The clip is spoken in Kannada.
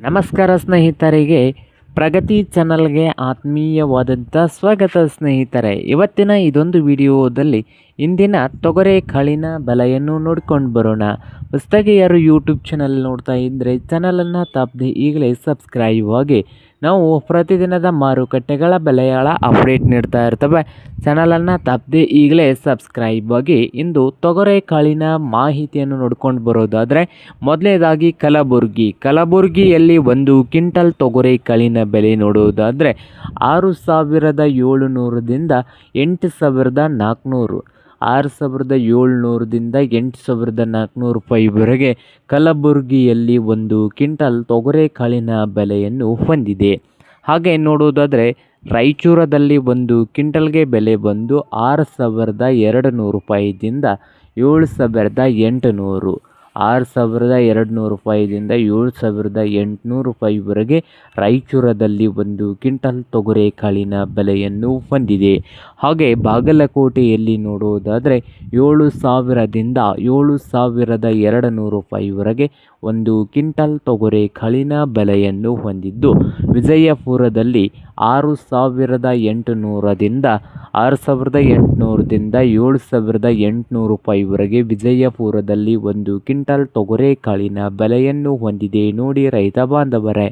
ನಮಸ್ಕಾರ ಸ್ನೇಹಿತರಿಗೆ, ಪ್ರಗತಿ ಚಾನಲ್ಗೆ ಆತ್ಮೀಯವಾದಂಥ ಸ್ವಾಗತ ಸ್ನೇಹಿತರೆ. ಇವತ್ತಿನ ಇದೊಂದು ವಿಡಿಯೋದಲ್ಲಿ ಇಂದಿನ ತೊಗರೆ ಕಾಳಿನ ಬೆಲೆಯನ್ನು ನೋಡ್ಕೊಂಡು ಬರೋಣ. ಹೊಸದಾಗಿ ಯಾರು ಯೂಟ್ಯೂಬ್ ಚಾನಲ್ ನೋಡ್ತಾ ಇದ್ದರೆ ಚಾನಲನ್ನು ತಪ್ಪದೆ ಈಗಲೇ ಸಬ್ಸ್ಕ್ರೈಬ್ ಆಗಿ. ನಾವು ಪ್ರತಿದಿನದ ಮಾರುಕಟ್ಟೆಗಳ ಬೆಲೆಗಳ ಅಪ್ಡೇಟ್ ನೀಡ್ತಾ ಇರ್ತವೆ. ಚಾನಲನ್ನು ತಪ್ಪದೆ ಈಗಲೇ ಸಬ್ಸ್ಕ್ರೈಬ್ ಆಗಿ. ಇಂದು ತೊಗರೆ ಕಾಳಿನ ಮಾಹಿತಿಯನ್ನು ನೋಡ್ಕೊಂಡು ಬರೋದಾದರೆ, ಮೊದಲನೇದಾಗಿ ಕಲಬುರಗಿಯಲ್ಲಿ ಒಂದು ಕ್ವಿಂಟಲ್ ತೊಗರೆ ಕಾಳಿನ ಬೆಲೆ ನೋಡುವುದಾದರೆ 6,700ದಿಂದ 8,400, 6,700ದಿಂದ 8,400 ರೂಪಾಯಿವರೆಗೆ ಕಲಬುರಗಿಯಲ್ಲಿ ಒಂದು ಕ್ವಿಂಟಲ್ ತೊಗರೆ ಕಾಳಿನ ಬೆಲೆಯನ್ನು ಹೊಂದಿದೆ. ಹಾಗೆ ನೋಡುವುದಾದರೆ ರಾಯಚೂರದಲ್ಲಿ ಒಂದು ಕ್ವಿಂಟಲ್ಗೆ ಬೆಲೆ ಬಂದು 6,200 ರೂಪಾಯಿದಿಂದ 7,800, 6,200 ರೂಪಾಯಿದಿಂದ 7,800 ರೂಪಾಯಿವರೆಗೆ ರಾಯಚೂರದಲ್ಲಿ ಒಂದು ಕ್ವಿಂಟಲ್ ತೊಗರೆ ಕಾಳಿನ ಬೆಲೆಯನ್ನು ಹೊಂದಿದೆ. ಹಾಗೆ ಬಾಗಲಕೋಟೆಯಲ್ಲಿ ನೋಡುವುದಾದರೆ 7,000ದಿಂದ 7,200 ರೂಪಾಯಿವರೆಗೆ ಒಂದು ಕ್ವಿಂಟಲ್ ತೊಗರೆ ಕಾಳಿನ ಬೆಲೆಯನ್ನು ಹೊಂದಿದ್ದು, ವಿಜಯಪುರದಲ್ಲಿ 6,800ದಿಂದ 6,800ದಿಂದ 7,800 ರೂಪಾಯಿವರೆಗೆ ವಿಜಯಪುರದಲ್ಲಿ ಒಂದು ಕ್ವಿಂಟಲ್ ತೊಗರೆ ಕಾಳಿನ ಬೆಲೆಯನ್ನು ಹೊಂದಿದೆ. ನೋಡಿ ರೈತ ಬಾಂಧವರೇ.